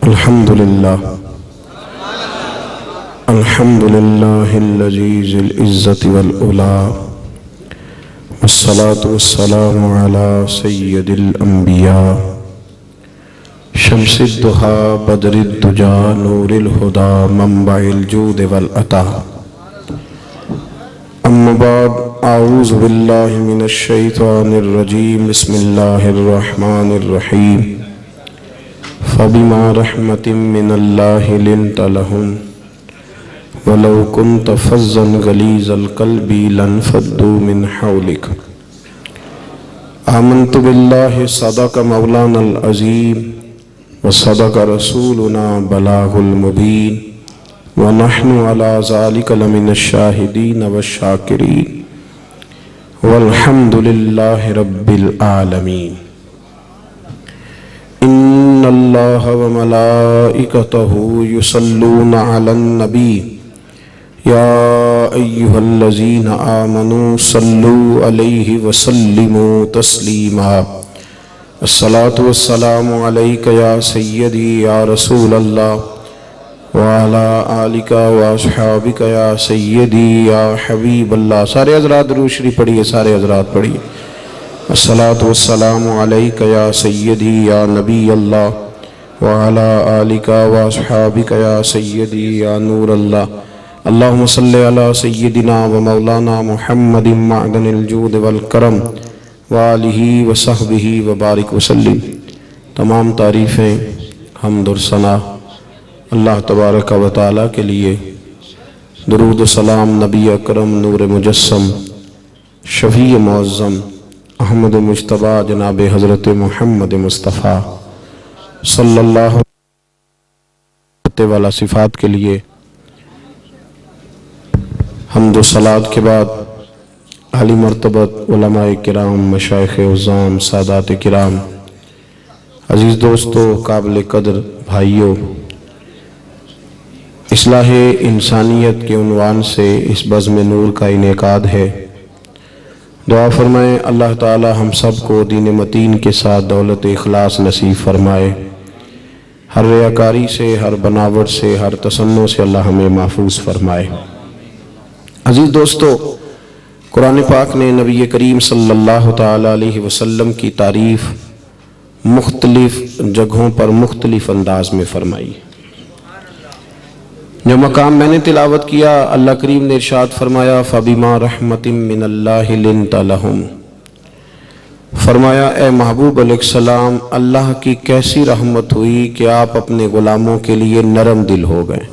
الحمدللہ الحمدللہ الذی ذی العزت والعلا والصلاة والسلام علی سید الانبیاء شمس الضحیٰ بدر الدجا نور الہدا منبع الجود والعطا اما بعد اعوذ باللہ من الشیطان الرجیم بسم اللہ الرحمن الرحیم فبما رحمت من اللہ لنت لہم ولو كنت فظا غلیظ القلب لانفضوا من حولک آمنت باللہ صدق مولانا العظیم وصدق رسولنا بلاغ المبین ونحن على ذلك لمن الشاہدین والشاکرین والحمد للہ رب العالمین ان اللہ وملائکتہ یصلون علی النبی یا ایہا الذین آمنوا صلوا علیہ وسلموا تسلیما الصلاة والسلام علیک یا سیدی یا رسول اللہ وعلا آلک واصحابک یا سیدی یا حبیب اللہ۔ سارے حضرات درود شریف پڑھیے، سارے حضرات پڑھیے۔ الصلاة والسلام علیک یا سیدی یا نبی اللہ وعلا آلک واصحابک یا سیدی یا نور اللہ۔ اللہم صلی علی سیدنا و مولانا محمد معدن الجود والکرم وآلہ وصحبہ وبارک وسلم۔ تمام تعریفیں حمد و ثنا اللہ تبارک و تعالیٰ کے لیے، درود و سلام نبی اکرم نور مجسم شفیع معظم احمد مجتبیٰ جناب حضرت محمد مصطفیٰ صلی اللہ علیہ والا صفات کے لیے حمد و صلوات کے بعد عالی مرتبت علماء کرام، مشائخ عظام، سادات کرام، عزیز دوستو، قابل قدر بھائیوں، اصلاح انسانیت کے عنوان سے اس بزم نور کا انعقاد ہے۔ دعا فرمائیں اللہ تعالی ہم سب کو دین متین کے ساتھ دولت اخلاص نصیب فرمائے، ہر ریاکاری سے، ہر بناوٹ سے، ہر تصنع سے اللہ ہمیں محفوظ فرمائے۔ عزیز دوستو، قرآن پاک نے نبی کریم صلی اللہ تعالی علیہ وسلم کی تعریف مختلف جگہوں پر مختلف انداز میں فرمائی۔ جو مقام میں نے تلاوت کیا، اللہ کریم نے ارشاد فرمایا فَبِمَا رَحْمَةٍ مِّنَ اللَّهِ لِنْتَ لَهُمْ، فرمایا اے محبوب علیہ السلام، اللہ کی کیسی رحمت ہوئی کہ آپ اپنے غلاموں کے لیے نرم دل ہو گئے۔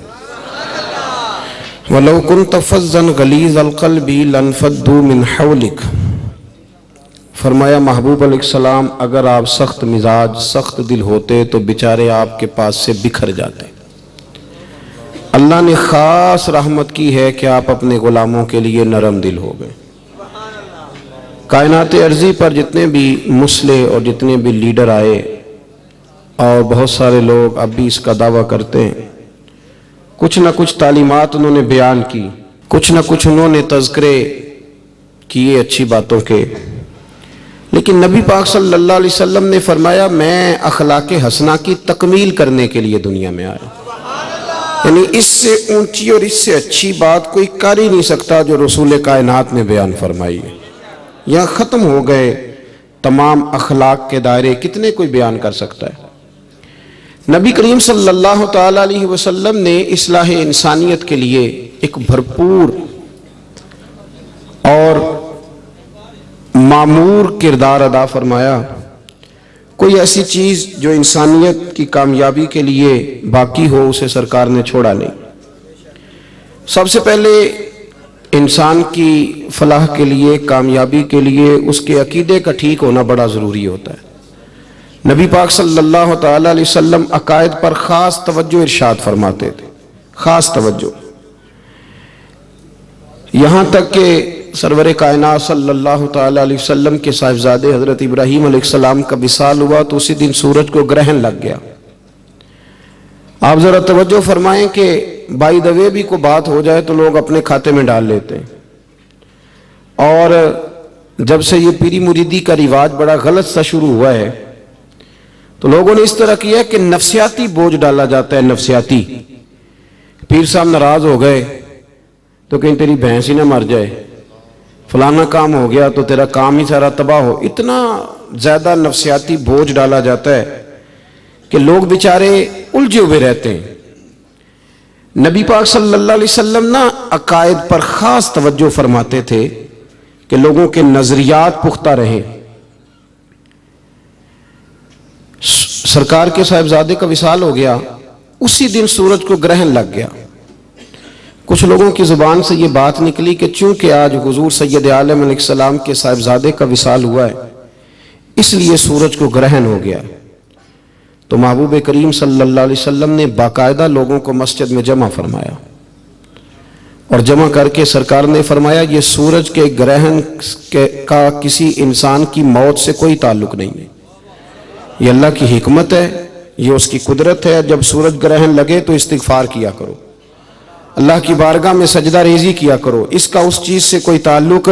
وَلَوْ كُنْتَ فَظًّا غَلِيظَ الْقَلْبِ لَانفَضُّوا مِنْ حَوْلِكَ، فرمایا محبوب علیہ السلام اگر آپ سخت مزاج، سخت دل ہوتے تو بیچارے آپ کے پاس سے بکھر جاتے۔ اللہ نے خاص رحمت کی ہے کہ آپ اپنے غلاموں کے لیے نرم دل ہو گئے۔ کائنات ارضی پر جتنے بھی مسلح اور جتنے بھی لیڈر آئے، اور بہت سارے لوگ اب بھی اس کا دعویٰ کرتے ہیں، کچھ نہ کچھ تعلیمات انہوں نے بیان کی، کچھ نہ کچھ انہوں نے تذکرے کیے اچھی باتوں کے، لیکن نبی پاک صلی اللہ علیہ وسلم نے فرمایا میں اخلاق حسنہ کی تکمیل کرنے کے لیے دنیا میں آیا۔ یعنی اس سے اونچی اور اس سے اچھی بات کوئی کر ہی نہیں سکتا جو رسول کائنات نے بیان فرمائی ہے۔ یہاں ختم ہو گئے تمام اخلاق کے دائرے، کتنے کوئی بیان کر سکتا ہے۔ نبی کریم صلی اللہ تعالی علیہ وسلم نے اصلاح انسانیت کے لیے ایک بھرپور اور معمور کردار ادا فرمایا۔ کوئی ایسی چیز جو انسانیت کی کامیابی کے لیے باقی ہو اسے سرکار نے چھوڑا نہیں۔ سب سے پہلے انسان کی فلاح کے لیے، کامیابی کے لیے اس کے عقیدے کا ٹھیک ہونا بڑا ضروری ہوتا ہے۔ نبی پاک صلی اللہ تعالی علیہ وسلم عقائد پر خاص توجہ ارشاد فرماتے تھے، خاص توجہ، یہاں تک کہ سرور کائنات صلی اللہ تعالی علیہ وسلم کے صاحبزادے حضرت ابراہیم علیہ السلام کا وصال ہوا تو اسی دن سورج کو گرہن لگ گیا۔ آپ ذرا توجہ فرمائیں کہ بائی دا وے بھی کوئی بات ہو جائے تو لوگ اپنے کھاتے میں ڈال لیتے ہیں، اور جب سے یہ پیری مریدی کا رواج بڑا غلط سا شروع ہوا ہے تو لوگوں نے اس طرح کیا کہ نفسیاتی بوجھ ڈالا جاتا ہے، نفسیاتی. پیر صاحب ناراض ہو گئے تو کہیں تیری بھینس ہی نہ مر جائے، فلانا کام ہو گیا تو تیرا کام ہی سارا تباہ ہو. اتنا زیادہ نفسیاتی بوجھ ڈالا جاتا ہے کہ لوگ بیچارے الجھے ہوئے رہتے ہیں. نبی پاک صلی اللہ علیہ وسلم نا عقائد پر خاص توجہ فرماتے تھے کہ لوگوں کے نظریات پختہ رہیں. سرکار کے صاحبزادے کا وصال ہو گیا، اسی دن سورج کو گرہن لگ گیا. کچھ لوگوں کی زبان سے یہ بات نکلی کہ چونکہ آج حضور سید عالم علیہ السلام کے صاحبزادے کا وصال ہوا ہے اس لیے سورج کو گرہن ہو گیا. تو محبوب کریم صلی اللہ علیہ وسلم نے باقاعدہ لوگوں کو مسجد میں جمع فرمایا اور جمع کر کے سرکار نے فرمایا یہ سورج کے گرہن کا کسی انسان کی موت سے کوئی تعلق نہیں ہے، یہ اللہ کی حکمت ہے، یہ اس کی قدرت ہے. جب سورج گرہن لگے تو استغفار کیا کرو، اللہ کی بارگاہ میں سجدہ ریزی کیا کرو، اس کا اس چیز سے کوئی تعلق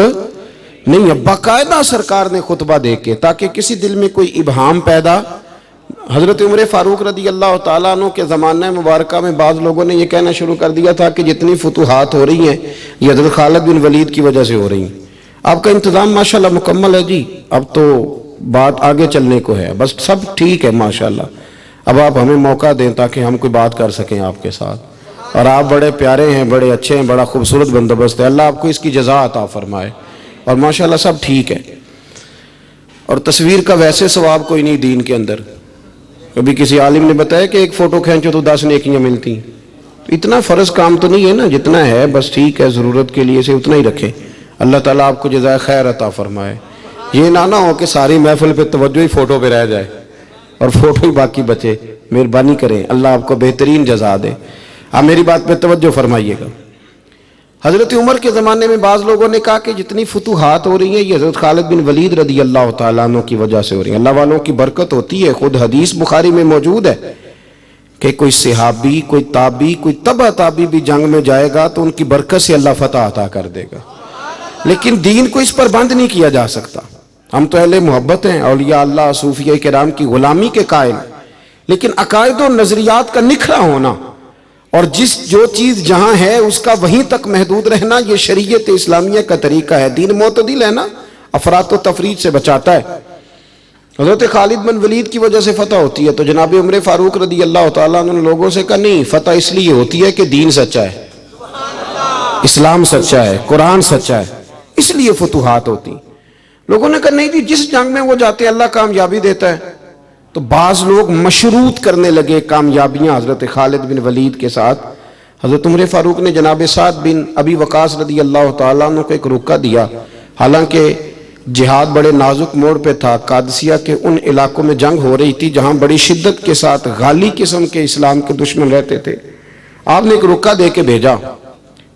نہیں ہے. باقاعدہ سرکار نے خطبہ دے کے تاکہ کسی دل میں کوئی ابہام پیدا. حضرت عمر فاروق رضی اللہ تعالیٰ عنہ کے زمانہ مبارکہ میں بعض لوگوں نے یہ کہنا شروع کر دیا تھا کہ جتنی فتوحات ہو رہی ہیں یہ حضرت خالد بن ولید کی وجہ سے ہو رہی ہیں. آپ کا انتظام ماشاءاللہ مکمل ہے جی، اب تو بات آگے چلنے کو ہے، بس سب ٹھیک ہے ماشاءاللہ. اب آپ ہمیں موقع دیں تاکہ ہم کوئی بات کر سکیں آپ کے ساتھ. اور آپ بڑے پیارے ہیں، بڑے اچھے ہیں، بڑا خوبصورت بندوبست ہے، اللہ آپ کو اس کی جزا عطا فرمائے. اور ماشاءاللہ سب ٹھیک ہے. اور تصویر کا ویسے ثواب کوئی نہیں دین کے اندر. کبھی کسی عالم نے بتایا کہ ایک فوٹو کھینچو تو 10 نیکیاں ملتی ہیں. اتنا فرض کام تو نہیں ہے نا، جتنا ہے بس ٹھیک ہے، ضرورت کے لیے سے اتنا ہی رکھیں. اللہ تعالیٰ آپ کو جزائے خیر عطا فرمائے. یہ نہ ہو کہ ساری محفل پہ توجہ ہی فوٹو پہ رہ جائے اور فوٹو ہی باقی بچے. مہربانی کریں، اللہ آپ کو بہترین جزا دے. آپ میری بات پہ توجہ فرمائیے گا. حضرت عمر کے زمانے میں بعض لوگوں نے کہا کہ جتنی فتوحات ہو رہی ہیں یہ حضرت خالد بن ولید رضی اللہ تعالیٰ عنہ کی وجہ سے ہو رہی ہیں. اللہ والوں کی برکت ہوتی ہے. خود حدیث بخاری میں موجود ہے کہ کوئی صحابی، کوئی تابعی، کوئی تبع تابعی بھی جنگ میں جائے گا تو ان کی برکت سے اللہ فتح عطا کر دے گا. لیکن دین کو اس پر بند نہیں کیا جا سکتا. ہم تو اہل محبت ہیں، اولیاء اللہ صوفیاء کرام کی غلامی کے قائل، لیکن عقائد و نظریات کا نکھرا ہونا اور جو چیز جہاں ہے اس کا وہیں تک محدود رہنا یہ شریعت اسلامیہ کا طریقہ ہے. دین معتدل ہے نا، افراط و تفریط سے بچاتا ہے. حضرت خالد بن ولید کی وجہ سے فتح ہوتی ہے تو جناب عمر فاروق رضی اللہ تعالیٰ عنہ نے لوگوں سے کہا نہیں، فتح اس لیے ہوتی ہے کہ دین سچا ہے، اسلام سچا ہے، قرآن سچا ہے، اس لیے فتوحات ہوتی. لوگوں نے کہا نہیں جی، جس جنگ میں وہ جاتے اللہ کامیابی دیتا ہے. تو بعض لوگ مشروط کرنے لگے کامیابیاں حضرت خالد بن ولید کے ساتھ. حضرت عمر فاروق نے جناب سعد بن ابی وقاص رضی اللہ تعالیٰ عنہ کو ایک رکا دیا. حالانکہ جہاد بڑے نازک موڑ پہ تھا، قادسیہ کے ان علاقوں میں جنگ ہو رہی تھی جہاں بڑی شدت کے ساتھ غالی قسم کے اسلام کے دشمن رہتے تھے. آپ نے ایک رکا دے کے بھیجا،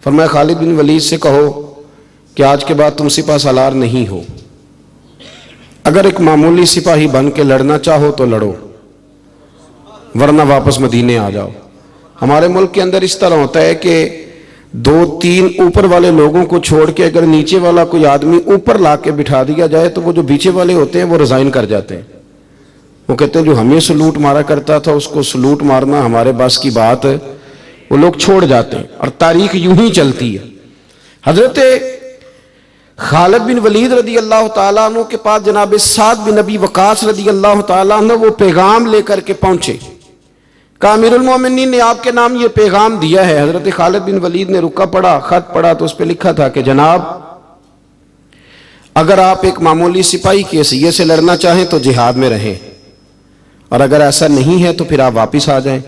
فرمایا خالد بن ولید سے کہو کہ آج کے بعد تم سپہ سالار نہیں ہو. اگر ایک معمولی سپاہی بن کے لڑنا چاہو تو لڑو، ورنہ واپس مدینے آ جاؤ. ہمارے ملک کے اندر اس طرح ہوتا ہے کہ 2-3 اوپر والے لوگوں کو چھوڑ کے اگر نیچے والا کوئی آدمی اوپر لا کے بٹھا دیا جائے تو وہ جو پیچھے والے ہوتے ہیں وہ ریزائن کر جاتے ہیں. وہ کہتے ہیں جو ہمیں سلوٹ مارا کرتا تھا اس کو سلوٹ مارنا ہمارے بس کی بات ہے. وہ لوگ چھوڑ جاتے ہیں اور تاریخ یوں ہی چلتی ہے. حضرت خالد بن ولید رضی اللہ تعالیٰ عنہ کے پاس جناب سعد بن ابی وقاص رضی اللہ تعالیٰ عنہ وہ پیغام لے کر کے پہنچے. کہا امیر المومنین نے آپ کے نام یہ پیغام دیا ہے. حضرت خالد بن ولید نے رکا پڑھا، خط پڑھا تو اس پہ لکھا تھا کہ جناب اگر آپ ایک معمولی سپاہی کی حیثیت سے لڑنا چاہیں تو جہاد میں رہیں، اور اگر ایسا نہیں ہے تو پھر آپ واپس آ جائیں.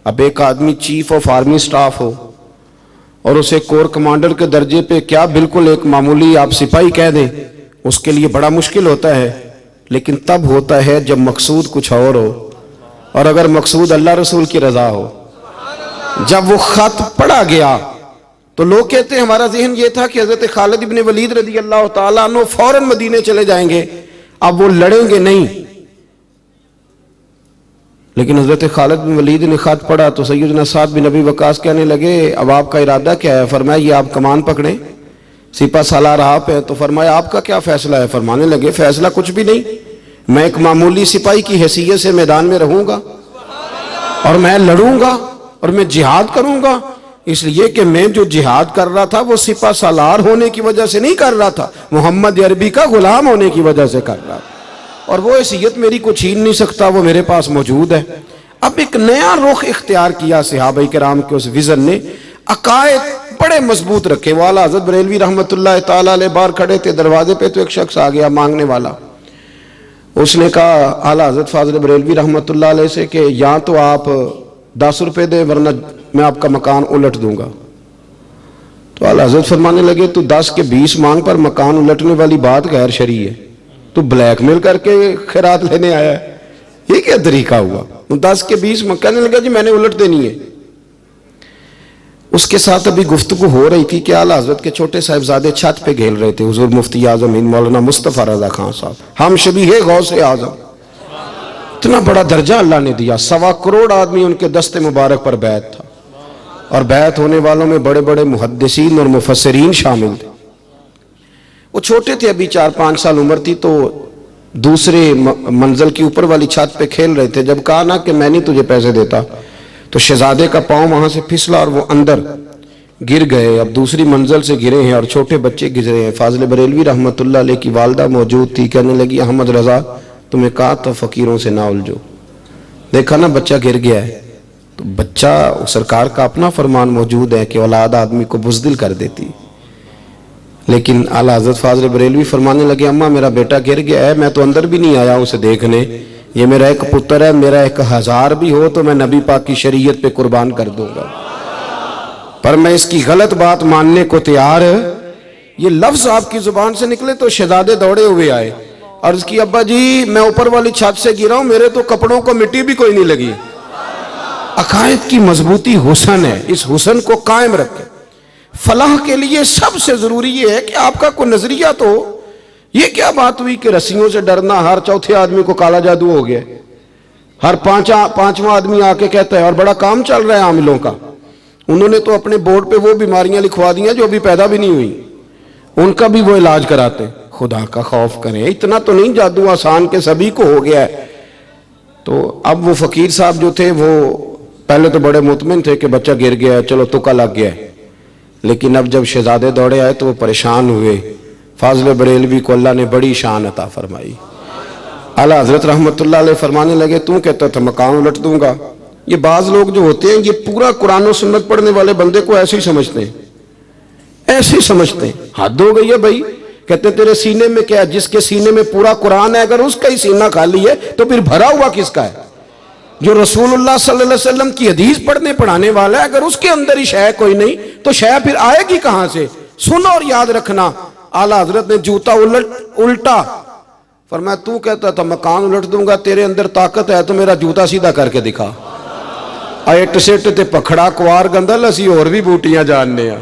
اب ایک آدمی چیف آف آرمی سٹاف ہو اور اسے کور کمانڈر کے درجے پہ کیا بالکل ایک معمولی آپ سپاہی کہہ دیں، اس کے لیے بڑا مشکل ہوتا ہے. لیکن تب ہوتا ہے جب مقصود کچھ اور ہو، اور اگر مقصود اللہ رسول کی رضا ہو. جب وہ خط پڑھا گیا تو لوگ کہتے ہیں ہمارا ذہن یہ تھا کہ حضرت خالد بن ولید رضی اللہ تعالیٰ عنہ فوراً مدینے چلے جائیں گے، اب وہ لڑیں گے نہیں. لیکن حضرت خالد بن ولید نے خط پڑھا تو سیدنا سعد بن ابی وقاص کہنے لگے اب آپ کا ارادہ کیا ہے؟ فرمایا یہ آپ کمان پکڑیں، سپہ سالار آپ ہے. تو فرمایا آپ کا کیا فیصلہ ہے؟ فرمانے لگے فیصلہ کچھ بھی نہیں، میں ایک معمولی سپاہی کی حیثیت سے میدان میں رہوں گا اور میں لڑوں گا اور میں جہاد کروں گا، اس لیے کہ میں جو جہاد کر رہا تھا وہ سپہ سالار ہونے کی وجہ سے نہیں کر رہا تھا، محمد عربی کا غلام ہونے کی وجہ سے کر رہا تھا، اور وہ حیثیت میری کو چھین نہیں سکتا، وہ میرے پاس موجود ہے۔ اب ایک نیا رخ اختیار کیا صحابہ کرام کے اس وزن نے، عقائد بڑے مضبوط رکھے۔ وہ اعلیٰ حضرت بریلوی رحمۃ اللہ تعالیٰ علیہ باہر کھڑے تھے، دروازے پہ تو ایک شخص آ گیا مانگنے والا۔ اس نے کہا اعلیٰ حضرت فاضل بریلوی رحمۃ اللہ علیہ سے کہ یا تو آپ 10 روپے دے ورنہ میں آپ کا مکان الٹ دوں گا۔ تو اعلیٰ حضرت فرمانے لگے تو 10 کے 20 مانگ پر مکان الٹنے والی بات غیر شرعی ہے، تو بلیک میل کر کے خیرات لینے آیا ہے، یہ کیا طریقہ ہوا؟ 10 کے 20 کہنے لگا جی میں نے الٹ دینی ہے۔ اس کے ساتھ ابھی گفتگو ہو رہی تھی کہ اعلیٰ حضرت کے چھوٹے صاحبزادے چھت پہ گھیل رہے تھے، حضور مفتی اعظم ہند مولانا مصطفیٰ رضا خان صاحب، ہم شبیہ غوث اعظم، اتنا بڑا درجہ اللہ نے دیا، 1.25 کروڑ آدمی ان کے دست مبارک پر بیعت تھا، اور بیعت ہونے والوں میں بڑے بڑے محدثین اور مفسرین شامل تھے۔ وہ چھوٹے تھے، ابھی 4-5 سال عمر تھی، تو دوسرے منزل کی اوپر والی چھت پہ کھیل رہے تھے۔ جب کہا نا کہ میں نہیں تجھے پیسے دیتا، تو شہزادے کا پاؤں وہاں سے پھسلا اور وہ اندر گر گئے۔ اب دوسری منزل سے گرے ہیں اور چھوٹے بچے گزرے ہیں۔ فاضل بریلوی رحمۃ اللہ علیہ کی والدہ موجود تھی، کہنے لگی احمد رضا تمہیں کہا تھا فقیروں سے نہ الجھو، دیکھا نا بچہ گر گیا ہے۔ تو بچہ سرکار کا اپنا فرمان موجود ہے کہ اولاد آدمی کو بزدل کر دیتی، لیکن اعلیٰ حضرت فاضل بریلوی فرمانے لگے اماں میرا بیٹا گر گیا ہے، میں تو اندر بھی نہیں آیا اسے دیکھنے، یہ میرا ایک پتر ہے، میرا ایک 1000 بھی ہو تو میں نبی پاک کی شریعت پہ قربان کر دوں گا، پر میں اس کی غلط بات ماننے کو تیار ہے۔ یہ لفظ آپ کی زبان سے نکلے تو شہزادے دوڑے ہوئے آئے، عرض کی ابا جی میں اوپر والی چھت سے گرا ہوں، میرے تو کپڑوں کو مٹی بھی کوئی نہیں لگی۔ عقائد کی مضبوطی حسن ہے، اس حسن کو قائم رکھیں۔ فلاح کے لیے سب سے ضروری یہ ہے کہ آپ کا کوئی نظریہ تو ہو۔ یہ کیا بات ہوئی کہ رسیوں سے ڈرنا، ہر چوتھے آدمی کو کالا جادو ہو گیا، ہر پانچواں آدمی آ کے کہتا ہے، اور بڑا کام چل رہا ہے عاملوں کا، انہوں نے تو اپنے بورڈ پہ وہ بیماریاں لکھوا دیا جو ابھی پیدا بھی نہیں ہوئی، ان کا بھی وہ علاج کراتے۔ خدا کا خوف کریں، اتنا تو نہیں جادو آسان کہ سبھی کو ہو گیا ہے۔ تو اب وہ فقیر صاحب جو تھے وہ پہلے تو بڑے مطمئن تھے کہ بچہ گر گیا ہے، چلو تکا لگ گیا ہے، لیکن اب جب شہزادے دوڑے آئے تو وہ پریشان ہوئے۔ فاضل بریلوی کو اللہ نے بڑی شان عطا فرمائی۔ اعلیٰ حضرت رحمۃ اللہ علیہ فرمانے لگے تو کہتا تھا مکان الٹ دوں گا۔ یہ بعض لوگ جو ہوتے ہیں یہ پورا قرآن و سنت پڑھنے والے بندے کو ایسے ہی سمجھتے ہیں، ایسے ہی سمجھتے ہیں، حد ہو گئی ہے بھائی۔ کہتے تیرے سینے میں کیا، جس کے سینے میں پورا قرآن ہے اگر اس کا ہی سینہ خالی ہے تو پھر بھرا ہوا کس کا ہے؟ جو رسول اللہ صلی اللہ علیہ وسلم کی حدیث پڑھنے پڑھانے والا ہے، اگر اس کے اندر ہی شے کوئی نہیں تو شے پھر آئے گی کہاں سے؟ سن اور یاد رکھنا، اعلیٰ حضرت نے جوتا الٹا، فرمایا تو کہتا تھا مکان الٹ دوں گا، تیرے اندر طاقت ہے تو میرا جوتا سیدھا کر کے دکھا۔ ایٹ سیٹ تے پکھڑا کوار گندل اسی اور بھی بوٹیاں جاننے ہیں،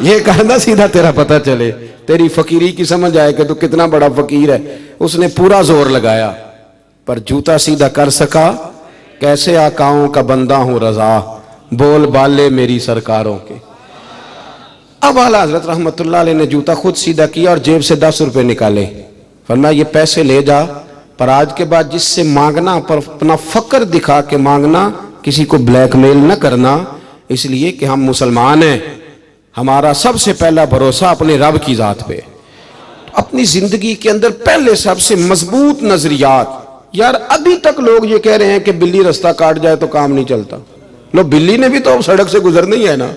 یہ کرنا سیدھا تیرا پتہ چلے، تیری فقیری کی سمجھ آئے کہ تو کتنا بڑا فقیر ہے۔ اس نے پورا زور لگایا پر جوتا سیدھا کر سکا؟ کیسے آقاؤں کا بندہ ہوں رضا، بول بالے میری سرکاروں کے۔ اب اعلیٰ حضرت رحمت اللہ علیہ نے جوتا خود سیدھا کیا اور جیب سے 10 روپے نکالے، فرمایا یہ پیسے لے جا، پر آج کے بعد جس سے مانگنا پر اپنا فقر دکھا کے مانگنا، کسی کو بلیک میل نہ کرنا، اس لیے کہ ہم مسلمان ہیں، ہمارا سب سے پہلا بھروسہ اپنے رب کی ذات پہ۔ اپنی زندگی کے اندر پہلے سب سے مضبوط نظریات۔ یار ابھی تک لوگ یہ کہہ رہے ہیں کہ بلی رستہ کاٹ جائے تو کام نہیں چلتا، لو بلی نے بھی تو سڑک سے گزرنا ہی ہے نا،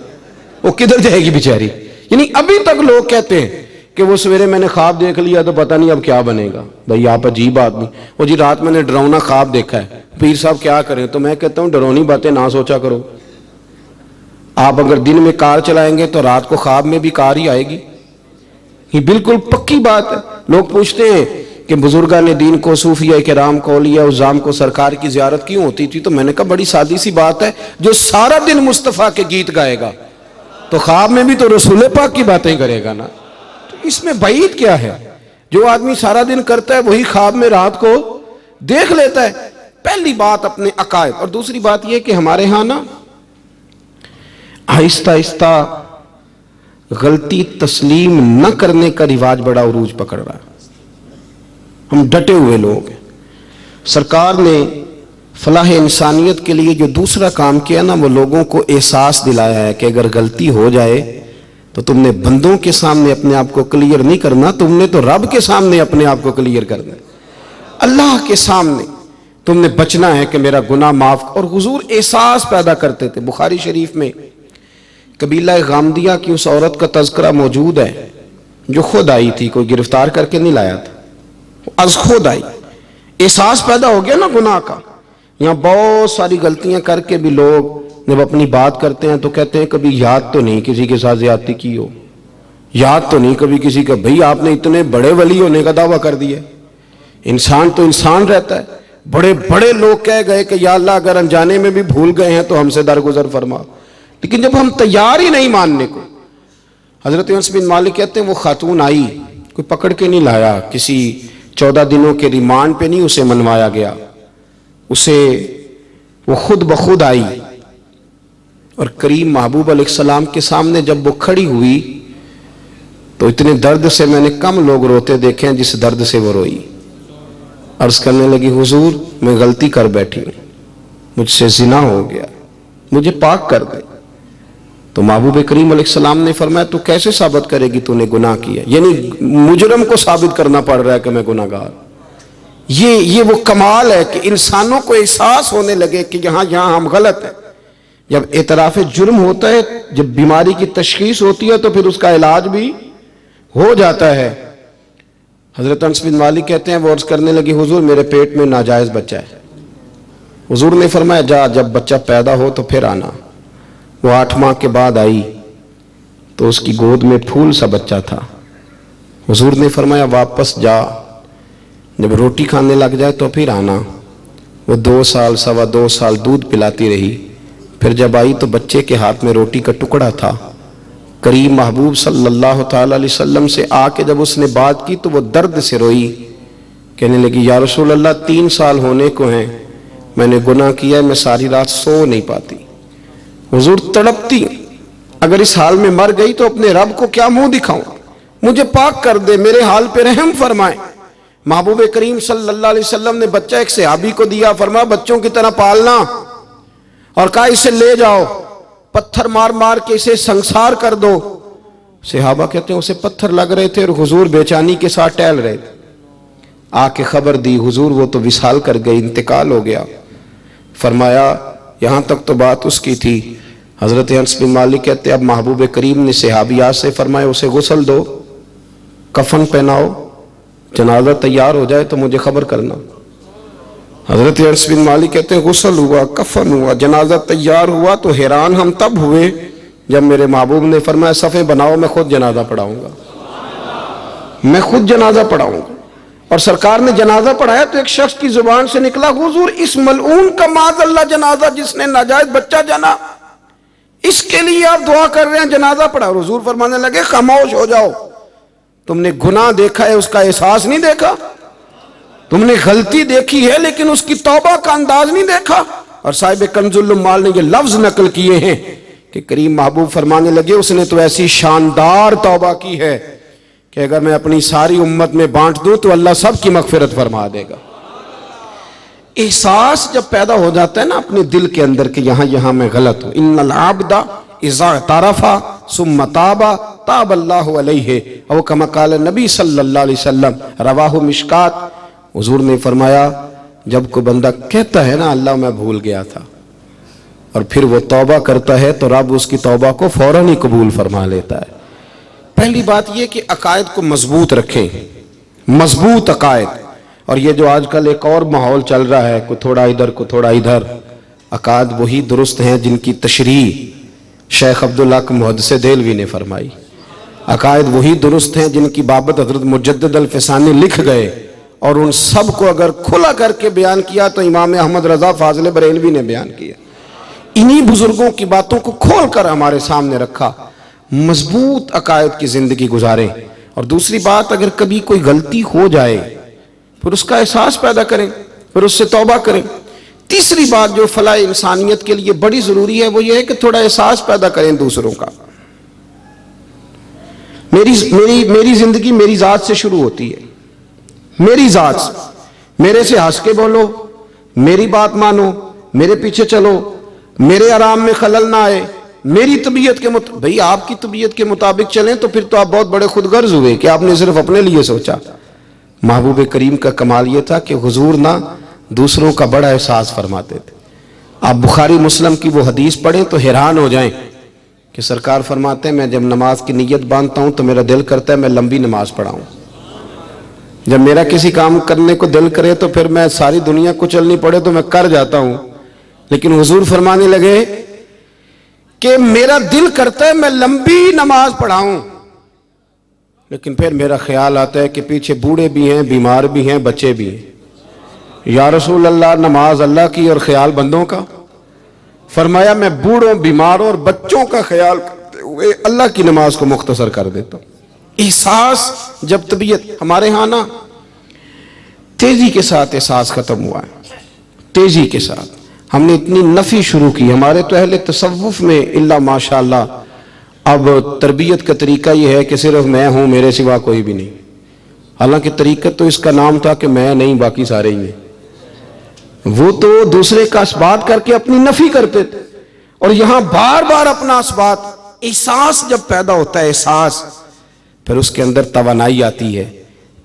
وہ کدھر جائے گی بیچاری؟ یعنی ابھی تک لوگ کہتے ہیں کہ وہ سویرے میں نے خواب دیکھ لیا تو پتہ نہیں اب کیا بنے گا۔ بھائی آپ عجیب آدمی، وہ جی رات میں نے ڈراؤنا خواب دیکھا ہے، پیر صاحب کیا کریں؟ تو میں کہتا ہوں ڈرونی باتیں نہ سوچا کرو۔ آپ اگر دن میں کار چلائیں گے تو رات کو خواب میں بھی کار ہی آئے گی، یہ بالکل پکی بات ہے۔ لوگ پوچھتے ہیں کہ بزرگان دین کو، صوفیہ کرام کو، اولیاء عظام کو سرکار کی زیارت کیوں ہوتی تھی؟ تو میں نے کہا بڑی سادی سی بات ہے، جو سارا دن مصطفیٰ کے گیت گائے گا تو خواب میں بھی تو رسول پاک کی باتیں کرے گا نا، تو اس میں بعید کیا ہے؟ جو آدمی سارا دن کرتا ہے وہی خواب میں رات کو دیکھ لیتا ہے۔ پہلی بات اپنے عقائد، اور دوسری بات یہ کہ ہمارے ہاں نا آہستہ آہستہ غلطی تسلیم نہ کرنے کا رواج بڑا عروج پکڑ رہا ہے۔ ہم ڈٹے ہوئے لوگ ہیں، سرکار نے فلاح انسانیت کے لیے جو دوسرا کام کیا نا، وہ لوگوں کو احساس دلایا ہے کہ اگر غلطی ہو جائے تو تم نے بندوں کے سامنے اپنے آپ کو کلیئر نہیں کرنا، تم نے تو رب کے سامنے اپنے آپ کو کلیئر کرنا ہے، اللہ کے سامنے تم نے بچنا ہے کہ میرا گناہ معاف۔ اور حضور احساس پیدا کرتے تھے۔ بخاری شریف میں قبیلہ غامدیہ کی اس عورت کا تذکرہ موجود ہے جو خود آئی تھی، کوئی گرفتار کر کے نہیں لایا تھا، از خود آئی۔ احساس پیدا ہو گیا نا گناہ کا۔ یہاں بہت ساری غلطیاں کر کے بھی لوگ جب اپنی بات کرتے ہیں تو کہتے ہیں کبھی یاد تو نہیں کسی کے ساتھ زیادتی کی ہو، یاد تو نہیں کبھی کسی کا، بھئی آپ نے اتنے بڑے ولی ہونے کا دعویٰ کر دیا۔ انسان تو انسان رہتا ہے۔ بڑے بڑے لوگ کہہ گئے کہ یا اللہ اگر انجانے میں بھی بھول گئے ہیں تو ہم سے درگزر فرما، لیکن جب ہم تیار ہی نہیں ماننے کو۔ حضرت انس بن مالک کہتے ہیں وہ خاتون آئی، کوئی پکڑ کے نہیں لایا، کسی 14 دنوں کے ریمانڈ پہ نہیں اسے منوایا گیا، اسے وہ خود بخود آئی، اور کریم محبوب علیہ السلام کے سامنے جب وہ کھڑی ہوئی تو اتنے درد سے میں نے کم لوگ روتے دیکھے ہیں جس درد سے وہ روئی۔ عرض کرنے لگی حضور میں غلطی کر بیٹھی ہوں، مجھ سے زنا ہو گیا، مجھے پاک کر دے۔ تو محبوب کریم علیہ السلام نے فرمایا تو کیسے ثابت کرے گی تو نے گناہ کیا؟ یعنی مجرم کو ثابت کرنا پڑ رہا ہے کہ میں گناہ گار۔ یہ وہ کمال ہے کہ انسانوں کو احساس ہونے لگے کہ یہاں ہم غلط ہیں۔ جب اعتراف جرم ہوتا ہے، جب بیماری کی تشخیص ہوتی ہے تو پھر اس کا علاج بھی ہو جاتا ہے۔ حضرت انس بن مالک کہتے ہیں وہ عرض کرنے لگی حضور میرے پیٹ میں ناجائز بچہ ہے۔ حضور نے فرمایا جا جب بچہ پیدا ہو تو پھر آنا۔ وہ 8 ماہ کے بعد آئی تو اس کی گود میں پھول سا بچہ تھا۔ حضور نے فرمایا واپس جا، جب روٹی کھانے لگ جائے تو پھر آنا۔ وہ 2 سال 2.25 سال دودھ پلاتی رہی، پھر جب آئی تو بچے کے ہاتھ میں روٹی کا ٹکڑا تھا۔ کریم محبوب صلی اللہ تعالی علیہ وسلم سے آ کے جب اس نے بات کی تو وہ درد سے روئی، کہنے لگی یا رسول اللہ 3 سال ہونے کو ہیں، میں نے گناہ کیا ہے، میں ساری رات سو نہیں پاتی۔ حضور تڑپتی، اگر اس حال میں مر گئی تو اپنے رب کو کیا منہ دکھاؤں، مجھے پاک کر دے، میرے حال پہ رحم فرمائے۔ محبوب کریم صلی اللہ علیہ وسلم نے بچہ ایک صحابی کو دیا، فرمایا بچوں کی طرح پالنا، اور کہا اسے لے جاؤ، پتھر مار مار کے اسے سنسار کر دو۔ صحابہ کہتے ہیں اسے پتھر لگ رہے تھے اور حضور بیچانی کے ساتھ ٹہل رہے تھے۔ آ کے خبر دی حضور وہ تو وصال کر گئی، انتقال ہو گیا۔ فرمایا یہاں تک تو بات اس کی تھی۔ حضرت انس بن مالک کہتے اب محبوب کریم نے صحابیات سے فرمایا اسے غسل دو، کفن پہناؤ، جنازہ تیار ہو جائے تو مجھے خبر کرنا۔ حضرت انس بن مالک کہتے ہیں غسل ہوا، کفن ہوا، جنازہ تیار ہوا تو حیران ہم تب ہوئے جب میرے محبوب نے فرمایا صفیں بناؤ میں خود جنازہ پڑھاؤں گا، میں خود جنازہ پڑھاؤں گا۔ اور سرکار نے جنازہ پڑھایا تو ایک شخص کی زبان سے نکلا حضور اس ملعون کا معاذ اللہ جنازہ جس نے ناجائز بچہ جنا، اس کے لیے آپ دعا کر رہے ہیں، جنازہ پڑھا۔ حضور فرمانے لگے خاموش ہو جاؤ، تم نے گناہ دیکھا ہے اس کا احساس نہیں دیکھا، تم نے غلطی دیکھی ہے لیکن اس کی توبہ کا انداز نہیں دیکھا۔ اور صاحب کنز العمال نے یہ لفظ نقل کیے ہیں کہ کریم محبوب فرمانے لگے اس نے تو ایسی شاندار توبہ کی ہے کہ اگر میں اپنی ساری امت میں بانٹ دوں تو اللہ سب کی مغفرت فرما دے گا۔ احساس جب پیدا ہو جاتا ہے نا اپنے دل کے اندر کہ یہاں میں غلط ہوں، ان العبد اذا اعترف ثم تاب تاب اللہ علیہ او کما قال نبی صلی اللہ علیہ وسلم، رواہ مشکات۔ حضور نے فرمایا جب کوئی بندہ کہتا ہے نا اللہ میں بھول گیا تھا اور پھر وہ توبہ کرتا ہے تو رب اس کی توبہ کو فوراً ہی قبول فرما لیتا ہے۔ پہلی بات یہ کہ عقائد کو مضبوط رکھیں، مضبوط عقائد۔ اور یہ جو آج کل ایک اور ماحول چل رہا ہے، کوئی تھوڑا ادھر کوئی تھوڑا ادھر، عقائد وہی درست ہیں جن کی تشریح شیخ عبدالحق محدث دہلوی نے فرمائی، عقائد وہی درست ہیں جن کی بابت حضرت مجدد الفسانی لکھ گئے، اور ان سب کو اگر کھلا کر کے بیان کیا تو امام احمد رضا فاضل بریلوی نے بیان کیا۔ انہی بزرگوں کی باتوں کو کھول کر ہمارے سامنے رکھا۔ مضبوط عقائد کی زندگی گزاریں۔ اور دوسری بات اگر کبھی کوئی غلطی ہو جائے پھر اس کا احساس پیدا کریں، پھر اس سے توبہ کریں۔ تیسری بات جو فلاح انسانیت کے لیے بڑی ضروری ہے وہ یہ ہے کہ تھوڑا احساس پیدا کریں دوسروں کا۔ میری زندگی میری ذات سے شروع ہوتی ہے، میری ذات سے۔ میرے سے ہنس کے بولو، میری بات مانو، میرے پیچھے چلو، میرے آرام میں خلل نہ آئے، میری طبیعت کے مطابق. بھئی آپ کی طبیعت کے مطابق چلیں تو پھر تو آپ بہت بڑے خود غرض ہوئے کہ آپ نے صرف اپنے لیے سوچا. محبوب کریم کا کمال یہ تھا کہ حضور نہ دوسروں کا بڑا احساس فرماتے تھے. آپ بخاری مسلم کی وہ حدیث پڑھیں تو حیران ہو جائیں کہ سرکار فرماتے ہیں میں جب نماز کی نیت باندھتا ہوں تو میرا دل کرتا ہے میں لمبی نماز پڑھاؤں. جب میرا کسی کام کرنے کو دل کرے تو پھر میں ساری دنیا کو چلنی پڑے تو میں کر جاتا ہوں. لیکن حضور فرمانے لگے کہ میرا دل کرتا ہے میں لمبی نماز پڑھاؤں، لیکن پھر میرا خیال آتا ہے کہ پیچھے بوڑھے بھی ہیں، بیمار بھی ہیں، بچے بھی ہیں. یا رسول اللہ نماز اللہ کی اور خیال بندوں کا. فرمایا میں بوڑھوں، بیماروں اور بچوں کا خیال کرتے ہوئے اللہ کی نماز کو مختصر کر دیتا ہوں. احساس جب طبیعت ہمارے ہاں نا تیزی کے ساتھ احساس ختم ہوا ہے. تیزی کے ساتھ ہم نے اتنی نفی شروع کی. ہمارے تو اہل تصوف میں اللہ ماشاءاللہ اب تربیت کا طریقہ یہ ہے کہ صرف میں ہوں، میرے سوا کوئی بھی نہیں. حالانکہ طریقت تو اس کا نام تھا کہ میں نہیں باقی سارے ہی ہیں. وہ تو دوسرے کا اثبات کر کے اپنی نفی کرتے تھے، اور یہاں بار بار اپنا اثبات. احساس جب پیدا ہوتا ہے، احساس، پھر اس کے اندر توانائی آتی ہے.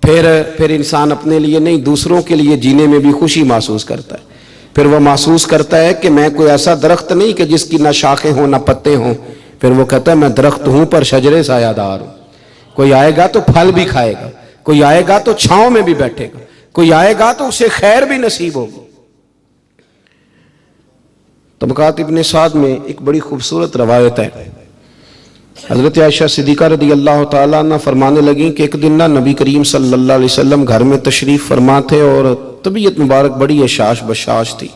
پھر انسان اپنے لیے نہیں دوسروں کے لیے جینے میں بھی خوشی محسوس کرتا ہے. پھر وہ محسوس کرتا ہے کہ میں کوئی ایسا درخت نہیں کہ جس کی نہ شاخیں ہوں نہ پتے ہوں. پھر وہ کہتا ہے میں درخت ہوں پر شجرے سایہ دار ہوں. کوئی آئے گا تو پھل بھی کھائے گا، کوئی آئے گا تو چھاؤں میں بھی بیٹھے گا، کوئی آئے گا تو اسے خیر بھی نصیب ہوگی. طبقات ابن سعد میں ایک بڑی خوبصورت روایت ہے. حضرت عائشہ صدیقہ رضی اللہ تعالیٰ عنہ فرمانے لگیں کہ ایک دن نہ نبی کریم صلی اللہ علیہ وسلم گھر میں تشریف فرما تھے اور طبیعت مبارک بڑی اشاش بشاش تھی.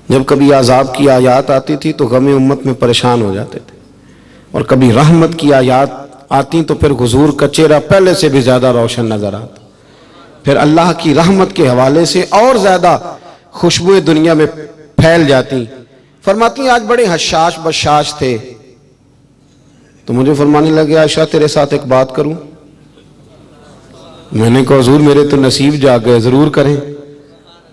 جب کبھی عذاب کی آیات آتی تھی تو غم امت میں پریشان ہو جاتے تھے، اور کبھی رحمت کی آیات آتی تو پھر حضور کا چہرہ پہلے سے بھی زیادہ روشن نظر آتا. پھر اللہ کی رحمت کے حوالے سے اور زیادہ خوشبوئیں دنیا میں پھیل جاتی. فرماتی آج بڑے حشاش بشاش تھے تو مجھے فرمانے لگے عائشہ تیرے ساتھ ایک بات کروں. میں نے کہا حضور میرے تو نصیب جاگ گئے، ضرور کریں.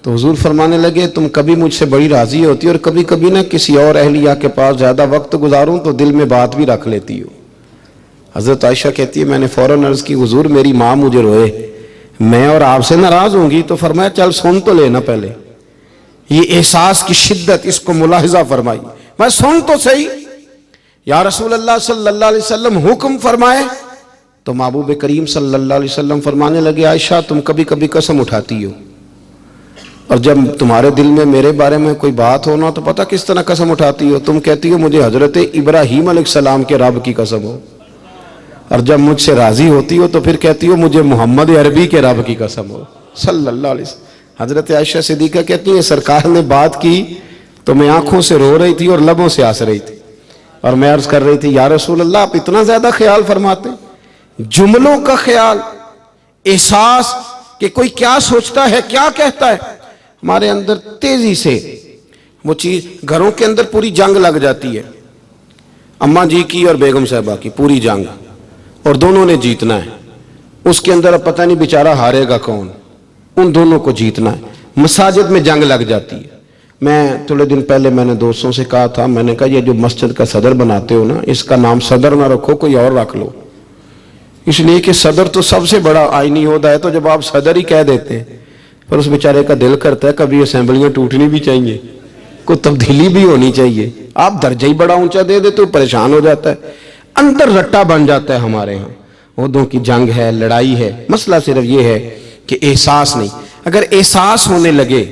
تو حضور فرمانے لگے تم کبھی مجھ سے بڑی راضی ہوتی اور کبھی کبھی نہ کسی اور اہلیہ کے پاس زیادہ وقت گزاروں تو دل میں بات بھی رکھ لیتی ہو. حضرت عائشہ کہتی ہے میں نے فوراً عرض کی حضور میری ماں مجھے روئے، میں اور آپ سے ناراض ہوں گی. تو فرمایا چل سن تو لینا پہلے. یہ احساس کی شدت اس کو ملاحظہ فرمائی. میں سن تو صحیح. یا رسول اللہ صلی اللہ علیہ وسلم حکم فرمائے. تو محبوب کریم صلی اللہ علیہ وسلم فرمانے لگے عائشہ تم کبھی کبھی قسم اٹھاتی ہو، اور جب تمہارے دل میں میرے بارے میں کوئی بات ہونا تو پتہ کس طرح قسم اٹھاتی ہو. تم کہتی ہو مجھے حضرت ابراہیم علیہ السلام کے رب کی قسم ہو، اور جب مجھ سے راضی ہوتی ہو تو پھر کہتی ہو مجھے محمد عربی کے رب کی قسم ہو صلی اللہ علیہ وسلم. حضرت عائشہ صدیقہ کہتی ہیں سرکار نے بات کی تو میں آنکھوں سے رو رہی تھی اور لبوں سے ہنس رہی تھی، اور میں عرض کر رہی تھی یا رسول اللہ آپ اتنا زیادہ خیال فرماتے ہیں. جملوں کا خیال، احساس کہ کوئی کیا سوچتا ہے کیا کہتا ہے. ہمارے اندر تیزی سے وہ چیز، گھروں کے اندر پوری جنگ لگ جاتی ہے، اماں جی کی اور بیگم صاحبہ کی پوری جنگ، اور دونوں نے جیتنا ہے. اس کے اندر اب پتہ نہیں بیچارہ ہارے گا کون، ان دونوں کو جیتنا ہے. مساجد میں جنگ لگ جاتی ہے. میں تھوڑے دن پہلے میں نے دوستوں سے کہا تھا، میں نے کہا یہ جو مسجد کا صدر بناتے ہو نا اس کا نام صدر نہ رکھو، کوئی اور رکھ لو. اس لیے کہ صدر تو سب سے بڑا آئینی عہدہ ہے، تو جب آپ صدر ہی کہہ دیتے ہیں پھر اس بیچارے کا دل کرتا ہے کبھی اسمبلیاں ٹوٹنی بھی چاہیے، کوئی تبدیلی بھی ہونی چاہیے. آپ درجہ ہی بڑا اونچا دے دیتے تو پریشان ہو جاتا ہے. اندر رٹا بن جاتا ہے. ہمارے ہاں عہدوں کی جنگ ہے، لڑائی ہے. مسئلہ صرف یہ ہے کہ احساس نہیں. اگر احساس ہونے لگے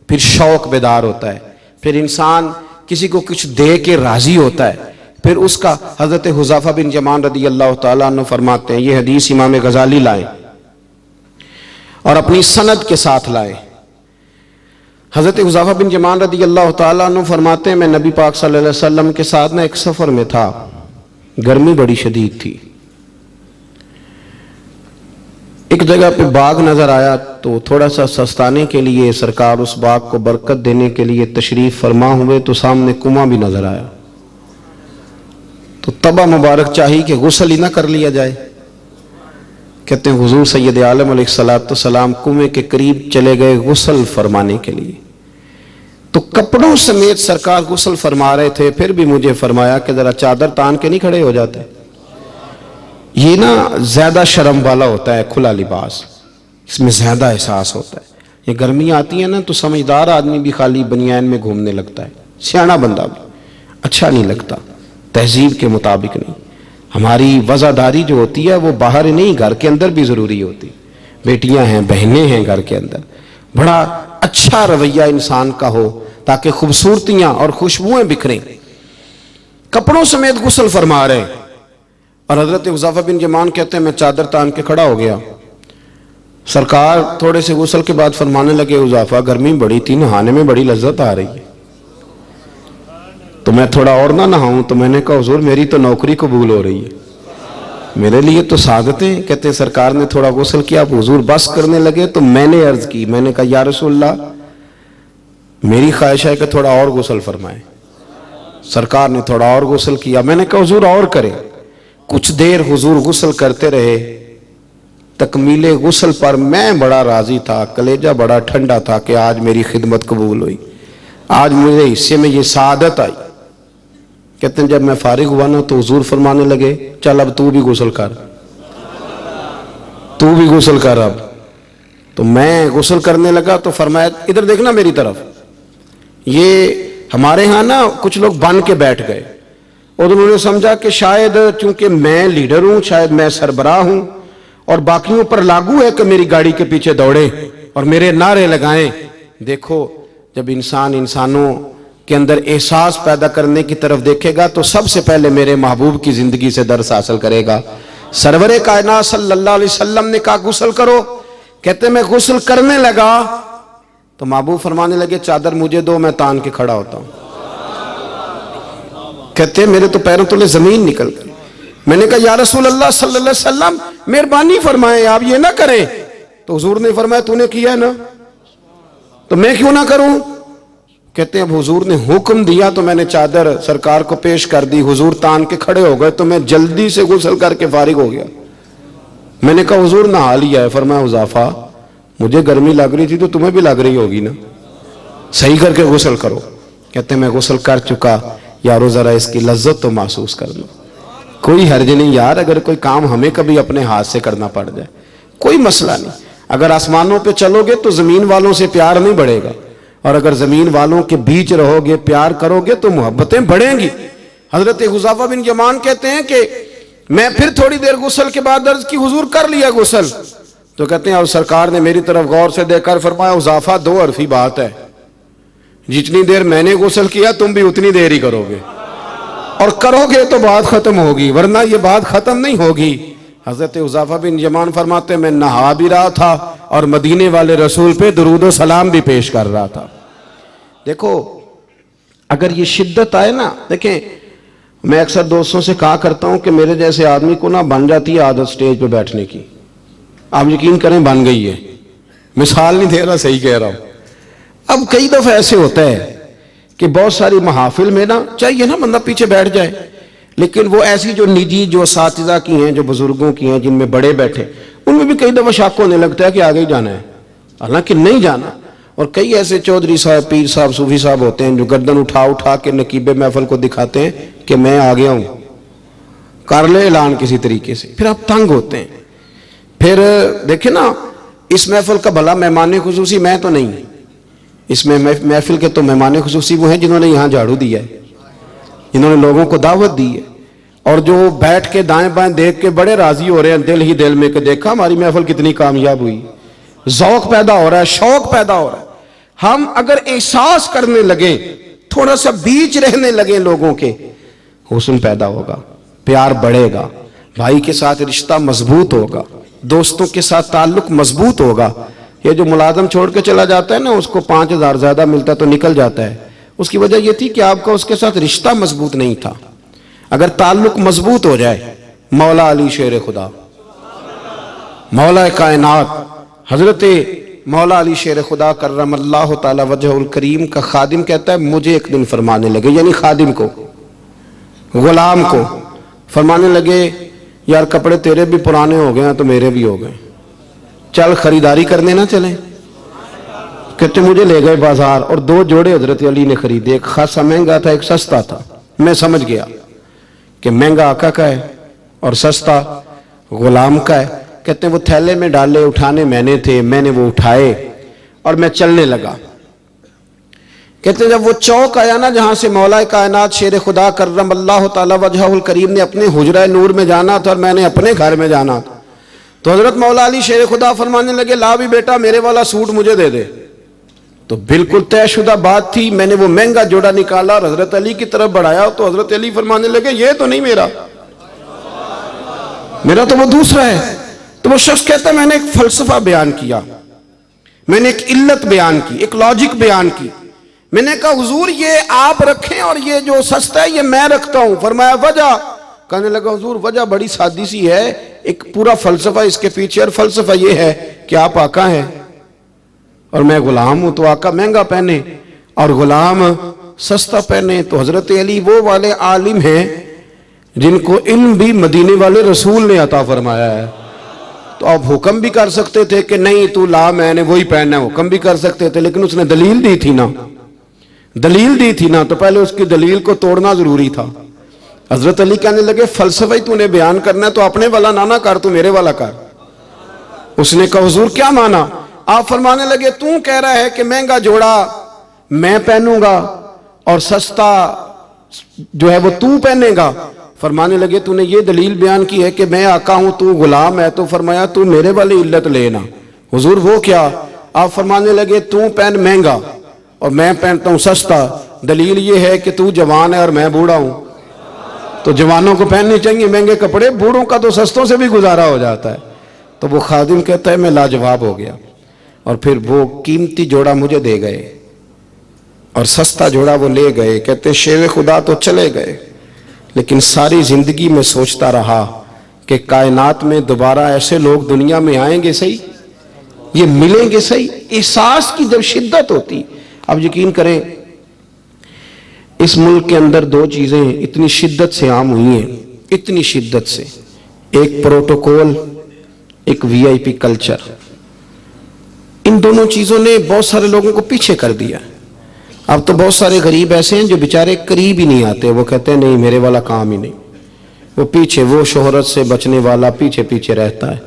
پھر شوق بیدار ہوتا ہے، پھر انسان کسی کو کچھ دے کے راضی ہوتا ہے. پھر اس کا حضرت حذیفہ بن یمان رضی اللہ تعالیٰ عنہ فرماتے ہیں، یہ حدیث امام غزالی لائے اور اپنی سند کے ساتھ لائے. حضرت حذیفہ بن یمان رضی اللہ تعالیٰ عنہ فرماتے ہیں میں نبی پاک صلی اللہ علیہ وسلم کے ساتھ ایک سفر میں تھا، گرمی بڑی شدید تھی. ایک جگہ پہ باغ نظر آیا تو تھوڑا سا سستانے کے لیے سرکار اس باغ کو برکت دینے کے لیے تشریف فرما ہوئے تو سامنے کنواں بھی نظر آیا. تو تبا مبارک چاہی کہ غسل ہی نہ کر لیا جائے کہتے ہیں حضور سید عالم علیہ السلام کنویں کے قریب چلے گئے غسل فرمانے کے لیے، تو کپڑوں سمیت سرکار غسل فرما رہے تھے، پھر بھی مجھے فرمایا کہ ذرا چادر تان کے نہیں کھڑے ہو جاتے؟ یہ نا زیادہ شرم والا ہوتا ہے کھلا لباس، اس میں زیادہ احساس ہوتا ہے۔ یہ گرمیاں آتی ہیں نا تو سمجھدار آدمی بھی خالی بنیان میں گھومنے لگتا ہے، سیاںا بندہ بھی اچھا نہیں لگتا، تہذیب کے مطابق نہیں۔ ہماری وزاداری جو ہوتی ہے وہ باہر نہیں، گھر کے اندر بھی ضروری ہوتی، بیٹیاں ہیں، بہنیں ہیں گھر کے اندر، بڑا اچھا رویہ انسان کا ہو تاکہ خوبصورتیاں اور خوشبوئیں بکھریں۔ کپڑوں سمیت غسل فرما رہے، اور حضرت حذیفہ بن یمان کہتے ہیں میں چادر تان کے کھڑا ہو گیا، سرکار تھوڑے سے غسل کے بعد فرمانے لگے حذیفہ گرمی بڑی تھی، نہانے میں بڑی لذت آ رہی ہے، تو میں تھوڑا اور نہ نہاؤں؟ تو میں نے کہا حضور میری تو نوکری قبول ہو رہی ہے، میرے لیے تو سعادتیں۔ کہتے ہیں سرکار نے تھوڑا غسل کیا، اب حضور بس کرنے لگے تو میں نے عرض کی، میں نے کہا یا رسول اللہ میری خواہش ہے کہ تھوڑا اور غسل فرمائیں۔ سرکار نے تھوڑا اور غسل کیا، میں نے کہا حضور اور کریں۔ کچھ دیر حضور غسل کرتے رہے، تکمیل غسل پر میں بڑا راضی تھا، کلیجہ بڑا ٹھنڈا تھا کہ آج میری خدمت قبول ہوئی، آج میرے حصے میں یہ سعادت آئی۔ کہتے ہیں جب میں فارغ ہوا نا تو حضور فرمانے لگے چل اب تو بھی غسل کر، تو بھی غسل کر اب۔ تو میں غسل کرنے لگا تو فرمایا ادھر دیکھنا میری طرف۔ یہ ہمارے ہاں نا کچھ لوگ بن کے بیٹھ گئے، اور انہوں نے سمجھا کہ شاید چونکہ میں لیڈر ہوں، شاید میں سربراہ ہوں، اور باقیوں پر لاگو ہے کہ میری گاڑی کے پیچھے دوڑے اور میرے نعرے لگائیں۔ دیکھو جب انسان انسانوں کے اندر احساس پیدا کرنے کی طرف دیکھے گا تو سب سے پہلے میرے محبوب کی زندگی سے درس حاصل کرے گا۔ سرور کائنات صلی اللہ علیہ وسلم نے کہا غسل کرو، کہتے میں غسل کرنے لگا تو محبوب فرمانے لگے چادر مجھے دو، میں تان کے کھڑا ہوتا ہوں۔ کہتے ہیں میرے تو پیروں تلے زمین نکل گئی۔ میں نے کہا یا رسول اللہ صلی اللہ علیہ وسلم مہربانی فرمائیں آپ یہ نہ کریں۔ تو حضور نے فرمایا تو نے کیا ہے نا تو میں کیوں نہ کروں؟ کہتے ہیں اب حضور نے حکم دیا تو میں نے چادر سرکار کو پیش کر دی، حضور تان کے کھڑے ہو گئے تو میں جلدی سے غسل کر کے فارغ ہو گیا۔ میں نے کہا حضور نہا لیا ہے؟ فرمایا حذیفہ مجھے گرمی لگ رہی تھی تو تمہیں بھی لگ رہی ہوگی نا، صحیح کر کے غسل کرو۔ کہتے ہیں میں غسل کر چکا، یارو ذرا اس کی لذت تو محسوس کر لو۔ کوئی حرج نہیں یار، اگر کوئی کام ہمیں کبھی اپنے ہاتھ سے کرنا پڑ جائے کوئی مسئلہ نہیں۔ اگر آسمانوں پہ چلو گے تو زمین والوں سے پیار نہیں بڑھے گا، اور اگر زمین والوں کے بیچ رہو گے پیار کرو گے تو محبتیں بڑھیں گی۔ حضرت حذیفہ بن یمان کہتے ہیں کہ میں پھر تھوڑی دیر غسل کے بعد عرض کی حضور کر لیا غسل؟ تو کہتے ہیں اور سرکار نے میری طرف غور سے دیکھ کر فرمایا حذیفہ دو حرفی بات ہے، جتنی دیر میں نے غسل کیا تم بھی اتنی دیر ہی کرو گے، اور کرو گے تو بات ختم ہوگی ورنہ یہ بات ختم نہیں ہوگی۔ حضرت حذیفہ بن یمان فرماتے میں نہا بھی رہا تھا اور مدینے والے رسول پہ درود و سلام بھی پیش کر رہا تھا۔ دیکھو اگر یہ شدت آئے نا، دیکھیں میں اکثر دوستوں سے کہا کرتا ہوں کہ میرے جیسے آدمی کو نا بن جاتی ہے عادت سٹیج پہ بیٹھنے کی، آپ یقین کریں بن گئی ہے، مثال نہیں دے رہا صحیح کہہ رہا ہوں۔ اب کئی دفعہ ایسے ہوتا ہے کہ بہت ساری محافل میں نا چاہیے نا بندہ پیچھے بیٹھ جائے، لیکن وہ ایسی جو نجی جو اساتذہ کی ہیں، جو بزرگوں کی ہیں، جن میں بڑے بیٹھے، ان میں بھی کئی دفعہ شک ہونے لگتا ہے کہ آگے ہی جانا ہے، حالانکہ نہیں جانا۔ اور کئی ایسے چودھری صاحب، پیر صاحب، صوفی صاحب ہوتے ہیں جو گردن اٹھا اٹھا کے نقیب محفل کو دکھاتے ہیں کہ میں آ گیا ہوں، کر لے اعلان کسی طریقے سے، پھر آپ تنگ ہوتے ہیں۔ پھر دیکھیں نا اس محفل کا بھلا مہمان خصوصی میں تو نہیں، اس میں محفل کے تو مہمان خصوصی وہ ہیں جنہوں نے یہاں جھاڑو دیا ہے، جنہوں نے لوگوں کو دعوت دی ہے، اور جو بیٹھ کے دائیں بائیں دیکھ کے بڑے راضی ہو رہے ہیں دل ہی دل میں کہ دیکھا ہماری محفل کتنی کامیاب ہوئی، ذوق پیدا ہو رہا ہے، شوق پیدا ہو رہا ہے۔ ہم اگر احساس کرنے لگے، تھوڑا سا بیچ رہنے لگے لوگوں کے، حسن پیدا ہوگا، پیار بڑھے گا، بھائی کے ساتھ رشتہ مضبوط ہوگا، دوستوں کے ساتھ تعلق مضبوط ہوگا۔ یہ جو ملازم چھوڑ کے چلا جاتا ہے نا، اس کو 5,000 زیادہ ملتا ہے تو نکل جاتا ہے، اس کی وجہ یہ تھی کہ آپ کا اس کے ساتھ رشتہ مضبوط نہیں تھا۔ اگر تعلق مضبوط ہو جائے، مولا علی شیر خدا، مولا کائنات حضرت مولا علی شیر خدا کرم اللہ تعالی وجہ الکریم کا خادم کہتا ہے مجھے ایک دن فرمانے لگے، یعنی خادم کو، غلام کو فرمانے لگے یار کپڑے تیرے بھی پرانے ہو گئے ہیں تو میرے بھی ہو گئے، چل خریداری کرنے نہ چلیں۔ کہتے مجھے لے گئے بازار اور 2 جوڑے حضرت علی نے خریدے، ایک خاصا مہنگا تھا ایک سستا تھا۔ میں سمجھ گیا کہ مہنگا آقا کا ہے اور سستا غلام کا ہے۔ کہتے ہیں وہ تھیلے میں ڈالے، اٹھانے میں نے تھے، میں نے وہ اٹھائے اور میں چلنے لگا۔ کہتے ہیں جب وہ چوک آیا نا جہاں سے مولا کائنات شیر خدا کرم اللہ تعالی وجہہ الکریم نے اپنے حجرہ نور میں جانا تھا اور میں نے اپنے گھر میں جانا تھا، تو حضرت مولا علی شیر خدا فرمانے لگے لا بھی بیٹا میرے والا سوٹ مجھے دے دے۔ تو بالکل طے شدہ بات تھی، میں نے وہ مہنگا جوڑا نکالا اور حضرت علی کی طرف بڑھایا تو حضرت علی فرمانے لگے یہ تو نہیں میرا تو وہ دوسرا ہے۔ تو وہ شخص کہتا ہے میں نے ایک فلسفہ بیان کیا، میں نے ایک علت بیان کی، ایک لاجک بیان کی۔ میں نے کہا حضور یہ آپ رکھیں اور یہ جو سستا ہے یہ میں رکھتا ہوں۔ فرمایا وجہ؟ کہنے لگا حضور وجہ بڑی سادی سی ہے، ایک پورا فلسفہ اس کے پیچھے، اور فلسفہ یہ ہے کہ آپ آقا ہیں اور میں غلام ہوں، تو آقا مہنگا پہنے اور غلام سستا پہنے۔ تو حضرت علی وہ والے عالم ہیں جن کو علم بھی مدینے والے رسول نے عطا فرمایا ہے۔ تو آپ حکم بھی کر سکتے تھے کہ نہیں تو لا میں نے وہی پہننا ہے، حکم بھی کر سکتے تھے، لیکن اس نے دلیل دی تھی نا، تو پہلے اس کی دلیل کو توڑنا ضروری تھا۔ حضرت علی کہنے لگے فلسفہ ہی تو نے بیان کرنا ہے تو اپنے والا نہ کر، تو میرے والا کر۔ اس نے کہا حضور کیا مانا؟ آپ فرمانے لگے تو کہہ رہا ہے کہ مہنگا جوڑا میں پہنوں گا اور سستا جو ہے وہ تو پہنے گا۔ فرمانے لگے تو نے یہ دلیل بیان کی ہے کہ میں آقا ہوں تو غلام ہے، تو فرمایا تو میرے والی علت لینا۔ حضور وہ کیا؟ آپ فرمانے لگے تو پہن مہنگا اور میں پہنتا ہوں سستا، دلیل یہ ہے کہ تو جوان ہے اور میں بوڑھا ہوں، تو جوانوں کو پہننے چاہیے مہنگے کپڑے، بوڑھوں کا تو سستوں سے بھی گزارا ہو جاتا ہے۔ تو وہ خادم کہتا ہے میں لاجواب ہو گیا، اور پھر وہ قیمتی جوڑا مجھے دے گئے اور سستا جوڑا وہ لے گئے۔ کہتے شیر خدا تو چلے گئے، لیکن ساری زندگی میں سوچتا رہا کہ کائنات میں دوبارہ ایسے لوگ دنیا میں آئیں گے صحیح، یہ ملیں گے صحیح۔ احساس کی جب شدت ہوتی، اب یقین کریں اس ملک کے اندر 2 چیزیں اتنی شدت سے عام ہوئی ہیں، اتنی شدت سے، ایک پروٹوکول، ایک وی آئی پی کلچر۔ ان دونوں چیزوں نے بہت سارے لوگوں کو پیچھے کر دیا۔ اب تو بہت سارے غریب ایسے ہیں جو بیچارے قریب ہی نہیں آتے، وہ کہتے ہیں نہیں میرے والا کام ہی نہیں، وہ پیچھے، وہ شہرت سے بچنے والا پیچھے رہتا ہے،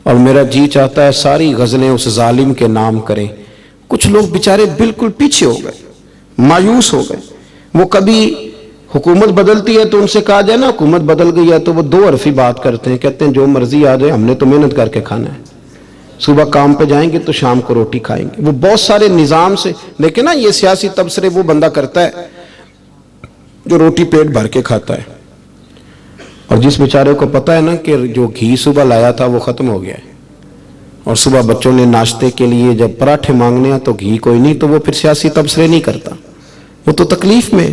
اور میرا جی چاہتا ہے ساری غزلیں اس ظالم کے نام کریں۔ کچھ لوگ بیچارے بالکل پیچھے ہو گئے، مایوس ہو گئے۔ وہ کبھی حکومت بدلتی ہے تو ان سے کہا جائے نا حکومت بدل گئی ہے، تو وہ 2 حرفی بات کرتے ہیں، کہتے ہیں جو مرضی آ جائے ہم نے تو محنت کر کے کھانا ہے، صبح کام پہ جائیں گے تو شام کو روٹی کھائیں گے۔ وہ بہت سارے نظام سے دیکھیں نا، یہ سیاسی تبصرے وہ بندہ کرتا ہے جو روٹی پیٹ بھر کے کھاتا ہے، اور جس بیچارے کو پتہ ہے نا کہ جو گھی صبح لایا تھا وہ ختم ہو گیا ہے، اور صبح بچوں نے ناشتے کے لیے جب پراٹھے مانگنے ہیں تو گھی کوئی نہیں، تو وہ پھر سیاسی تبصرے نہیں کرتا، وہ تو تکلیف میں۔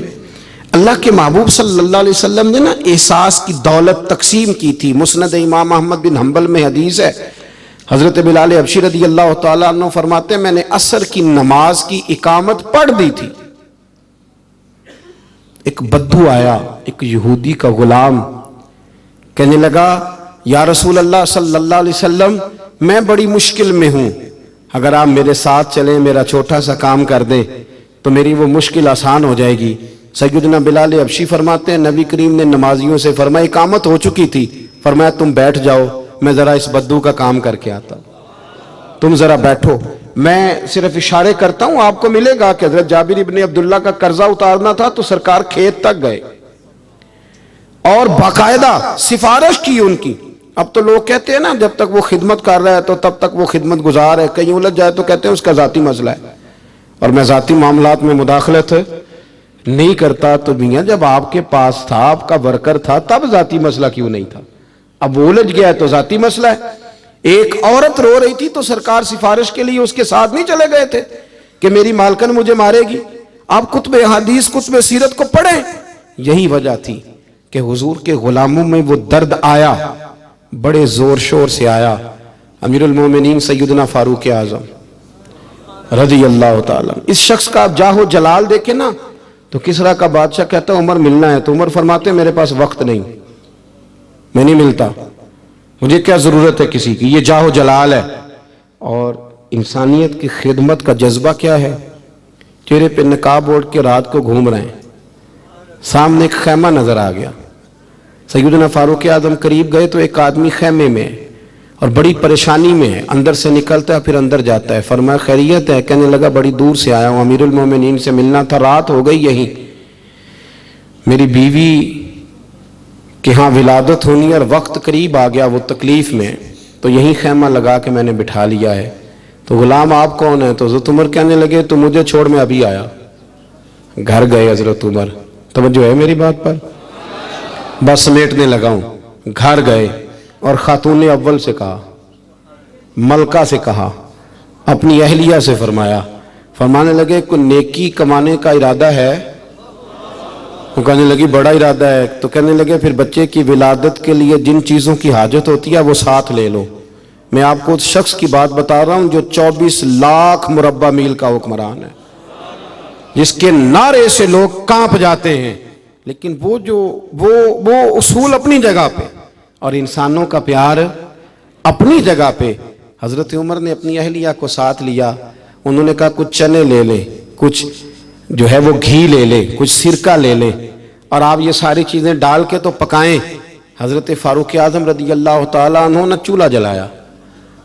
اللہ کے محبوب صلی اللہ علیہ وسلم نے نا احساس کی دولت تقسیم کی تھی۔ مسند امام احمد بن حنبل میں حدیث ہے، حضرت بلال حبشی رضی اللہ تعالیٰ عنہ فرماتے ہیں میں نے عصر کی نماز کی اقامت پڑھ دی تھی، ایک بدو آیا، ایک یہودی کا غلام، کہنے لگا یا رسول اللہ صلی اللہ علیہ وسلم میں بڑی مشکل میں ہوں، اگر آپ میرے ساتھ چلیں، میرا چھوٹا سا کام کر دیں تو میری وہ مشکل آسان ہو جائے گی۔ سیدنا بلال حبشی فرماتے ہیں نبی کریم نے نمازیوں سے فرمایا اقامت ہو چکی تھی، فرمایا تم بیٹھ جاؤ، میں ذرا اس بدو کا کام کر کے آتا ہوں، تم ذرا بیٹھو، میں صرف اشارے کرتا ہوں۔ آپ کو ملے گا کہ حضرت جابر ابن عبداللہ کا قرضہ اتارنا تھا تو سرکار کھیت تک گئے اور باقاعدہ سفارش کی ان کی۔ اب تو لوگ کہتے ہیں نا جب تک وہ خدمت کر رہا ہے تو تب تک وہ خدمت گزار ہے، کہیں الجھ جائے تو کہتے ہیں اس کا ذاتی مسئلہ ہے، اور میں ذاتی معاملات میں مداخلت نہیں کرتا۔ تو میاں جب آپ کے پاس تھا، آپ کا ورکر تھا، تب ذاتی مسئلہ کیوں نہیں تھا؟ اب وہ الجھ گیا ہے تو ذاتی مسئلہ ہے۔ ایک عورت رو رہی تھی تو سرکار سفارش کے لیے اس کے ساتھ نہیں چلے گئے تھے کہ میری مالکن مجھے مارے گی؟ آپ کتب حدیث، کتب سیرت کو پڑھیں، یہی وجہ تھی کہ حضور کے غلاموں میں وہ درد آیا، بڑے زور شور سے آیا۔ امیر المومنین سیدنا فاروق اعظم رضی اللہ تعالیٰ، اس شخص کا آپ جاہ و جلال دیکھیں نا تو کسرا کا بادشاہ کہتا ہے عمر ملنا ہے، تو عمر فرماتے ہیں میرے پاس وقت نہیں، میں نہیں ملتا۔ مجھے کیا ضرورت ہے کسی کی، یہ جاہ و جلال ہے۔ اور انسانیت کی خدمت کا جذبہ کیا ہے؟ چہرے پہ نقاب اوڑھ کے رات کو گھوم رہے ہیں، سامنے ایک خیمہ نظر آ گیا، سیدنا فاروق اعظم قریب گئے تو ایک آدمی خیمے میں ہے اور بڑی پریشانی میں ہے، اندر سے نکلتا ہے پھر اندر جاتا ہے۔ فرمایا خیریت ہے؟ کہنے لگا بڑی دور سے آیا ہوں، امیر المومنین سے ملنا تھا، رات ہو گئی یہیں، میری بیوی کہ ہاں ولادت ہونی ہے اور وقت قریب آ گیا، وہ تکلیف میں، تو یہیں خیمہ لگا کے میں نے بٹھا لیا ہے۔ تو غلام آپ کون ہیں؟ تو حضرت عمر کہنے لگے تو مجھے چھوڑ میں ابھی آیا۔ گھر گئے حضرت عمر، توجہ ہے میری بات پر؟ بس سمیٹنے لگا ہوں۔ گھر گئے اور خاتون اول سے کہا، ملکہ سے کہا، اپنی اہلیہ سے فرمایا، فرمانے لگے کوئی نیکی کمانے کا ارادہ ہے؟ وہ کہنے لگی بڑا ارادہ ہے۔ تو کہنے لگے پھر بچے کی ولادت کے لیے جن چیزوں کی حاجت ہوتی ہے وہ ساتھ لے لو۔ میں آپ کو اس شخص کی بات بتا رہا ہوں جو 24 لاکھ مربع میل کا حکمران ہے، جس کے نعرے سے لوگ کانپ جاتے ہیں، لیکن وہ اصول اپنی جگہ پہ اور انسانوں کا پیار اپنی جگہ پہ۔ حضرت عمر نے اپنی اہلیہ کو ساتھ لیا، انہوں نے کہا کچھ چنے لے لیں، کچھ جو ہے وہ گھی لے لیں، کچھ سرکہ لے لیں، اور آپ یہ ساری چیزیں ڈال کے تو پکائیں۔ حضرت فاروق اعظم رضی اللہ تعالیٰ عنہ نے چولہا جلایا۔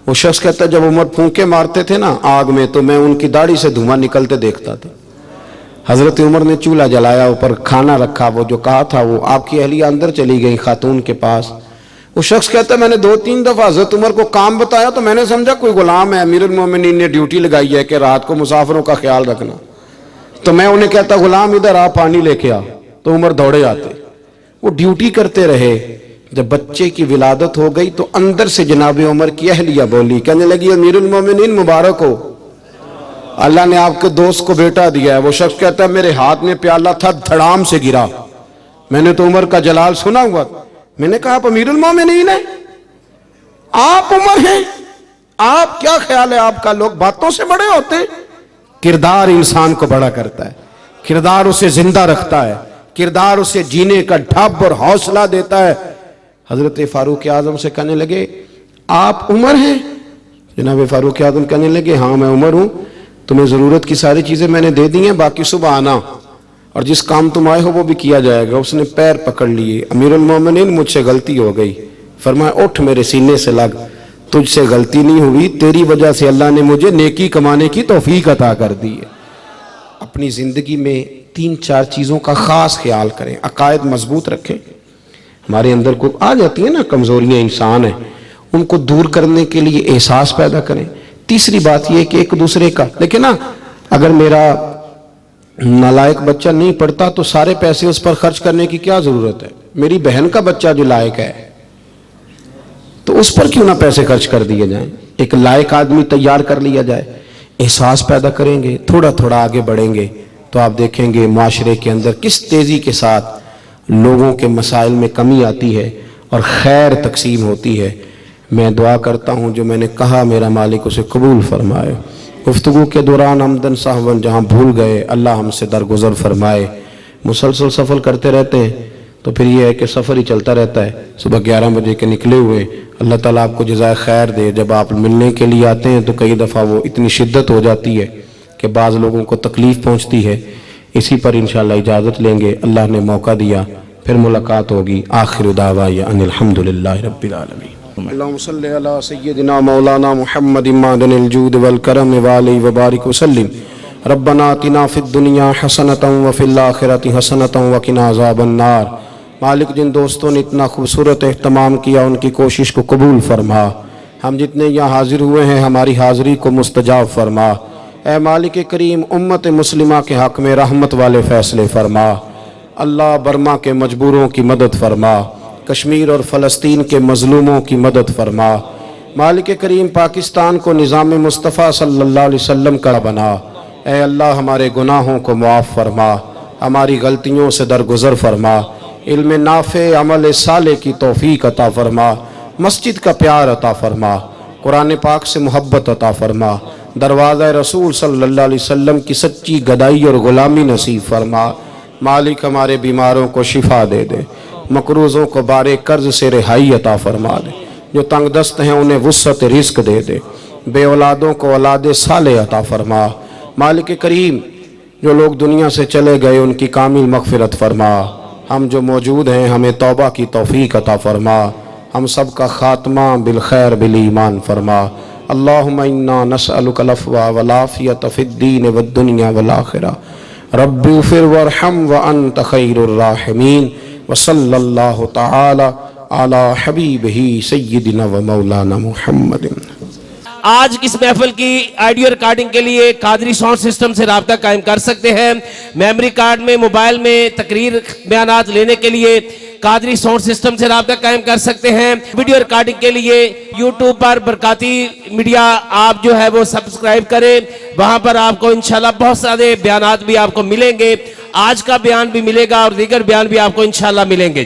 وہ شخص کہتا ہے جب عمر پھونکے مارتے تھے نا آگ میں تو میں ان کی داڑھی سے دھواں نکلتے دیکھتا تھا۔ حضرت عمر نے چولہا جلایا، اوپر کھانا رکھا، وہ جو کہا تھا وہ آپ کی اہلیہ اندر چلی گئی خاتون کے پاس۔ وہ شخص کہتا ہے میں نے 2-3 دفعہ حضرت عمر کو کام بتایا تو میں نے سمجھا کوئی غلام ہے، امیر المومنین نے ڈیوٹی لگائی ہے کہ رات کو مسافروں کا خیال رکھنا، تو میں انہیں کہتا غلام ادھر آ پانی لے کے آ، تو عمر دوڑے آتے، وہ ڈیوٹی کرتے رہے۔ جب بچے کی ولادت ہو گئی تو اندر سے جناب عمر کی اہلیہ بولی، کہنے لگی امیر المومنین مبارک ہو، اللہ نے آپ کے دوست کو بیٹا دیا ہے۔ وہ شخص کہتا ہے میرے ہاتھ میں پیالہ تھا، دھڑام سے گرا، میں نے تو عمر کا جلال سنا ہوا، میں نے کہا آپ امیر المومنین ہیں، آپ عمر ہیں، آپ کیا خیال ہے آپ کا؟ لوگ باتوں سے بڑے ہوتے ہیں، کردار انسان کو بڑا کرتا ہے، کردار اسے زندہ رکھتا ہے، کردار اسے جینے کا ڈھب اور حوصلہ دیتا ہے۔ حضرت فاروق اعظم سے کہنے لگے آپ عمر ہیں؟ جناب فاروق اعظم کہنے لگے ہاں میں عمر ہوں، تمہیں ضرورت کی ساری چیزیں میں نے دے دی ہیں، باقی صبح آنا اور جس کام تم آئے ہو وہ بھی کیا جائے گا۔ اس نے پیر پکڑ لیے، امیر المومنین مجھ سے غلطی ہو گئی۔ فرمایا اٹھ میرے سینے سے لگ، تجھ سے غلطی نہیں ہوئی، تیری وجہ سے اللہ نے مجھے نیکی کمانے کی توفیق عطا کر دی ہے۔ اپنی زندگی میں 3-4 چیزوں کا خاص خیال کریں، عقائد مضبوط رکھیں۔ ہمارے اندر کو آ جاتی ہیں نا کمزوریاں، انسان ہیں، ان کو دور کرنے کے لیے احساس پیدا کریں۔ تیسری بات یہ کہ ایک دوسرے کا لیکن نا اگر میرا نالائق بچہ نہیں پڑھتا تو سارے پیسے اس پر خرچ کرنے کی کیا ضرورت ہے؟ میری بہن کا بچہ جو لائق ہے تو اس پر کیوں نہ پیسے خرچ کر دیے جائیں، ایک لائق آدمی تیار کر لیا جائے۔ احساس پیدا کریں گے، تھوڑا تھوڑا آگے بڑھیں گے تو آپ دیکھیں گے معاشرے کے اندر کس تیزی کے ساتھ لوگوں کے مسائل میں کمی آتی ہے اور خیر تقسیم ہوتی ہے۔ میں دعا کرتا ہوں جو میں نے کہا میرا مالک اسے قبول فرمائے۔ گفتگو کے دوران عمدن سہون جہاں بھول گئے اللہ ہم سے درگزر فرمائے۔ مسلسل سفر کرتے رہتے ہیں تو پھر یہ ہے کہ سفر ہی چلتا رہتا ہے۔ صبح 11 بجے کے نکلے ہوئے، اللہ تعالیٰ آپ کو جزائے خیر دے۔ جب آپ ملنے کے لیے آتے ہیں تو کئی دفعہ وہ اتنی شدت ہو جاتی ہے کہ بعض لوگوں کو تکلیف پہنچتی ہے۔ اسی پر انشاءاللہ اجازت لیں گے، اللہ نے موقع دیا، پھر ملاقات ہوگی۔ آخر دعوانا ان الحمدللہ رب العالمین۔ اللہم صلی علی سیدنا مولانا محمد معدن الجود والکرم وآلہ وبارک وسلم۔ ربنا آتنا فی الدنیا حسنۃ وفی الآخرۃ حسنۃ وقنا عذاب النار۔ مالک جن دوستوں نے اتنا خوبصورت اہتمام کیا ان کی کوشش کو قبول فرما۔ ہم جتنے یہاں حاضر ہوئے ہیں ہماری حاضری کو مستجاب فرما۔ اے مالک کریم امت مسلمہ کے حق میں رحمت والے فیصلے فرما۔ اللہ برما کے مجبوروں کی مدد فرما، کشمیر اور فلسطین کے مظلوموں کی مدد فرما۔ مالک کریم پاکستان کو نظام مصطفیٰ صلی اللہ علیہ وسلم کا بنا۔ اے اللہ ہمارے گناہوں کو معاف فرما، ہماری غلطیوں سے درگزر فرما، علم نافع عمل صالح کی توفیق عطا فرما، مسجد کا پیار عطا فرما، قرآن پاک سے محبت عطا فرما، دروازہ رسول صلی اللہ علیہ وسلم کی سچی گدائی اور غلامی نصیب فرما۔ مالک ہمارے بیماروں کو شفا دے دے، مقروضوں کو بارے قرض سے رہائی عطا فرما دے، جو تنگ دست ہیں انہیں وسعت رزق دے دے، بے اولادوں کو اولاد صالح عطا فرما۔ مالک کریم جو لوگ دنیا سے چلے گئے ان کی کامل مغفرت فرما، ہم جو موجود ہیں ہمیں توبہ کی توفیق عطا فرما، ہم سب کا خاتمہ بالخیر بالایمان فرما۔ اللہم انا نسألک العفو والعافیۃ فی الدین والدنیا والآخرہ، رب اغفر وارحم وانت خیر الراحمین، وصلی اللہ تعالی علی حبیبہ سیدنا و مولانا محمد۔ آج اس محفل کی آڈیو ریکارڈنگ کے لیے قادری ساؤنڈ سسٹم سے رابطہ قائم کر سکتے ہیں۔ میموری کارڈ میں، موبائل میں تقریر بیانات لینے کے لیے قادری ساؤنڈ سسٹم سے رابطہ قائم کر سکتے ہیں۔ ویڈیو ریکارڈنگ کے لیے یوٹیوب پر برکاتی میڈیا آپ جو ہے وہ سبسکرائب کریں، وہاں پر آپ کو انشاءاللہ بہت سارے بیانات بھی آپ کو ملیں گے، آج کا بیان بھی ملے گا اور دیگر بیان بھی آپ کو انشاءاللہ ملیں گے۔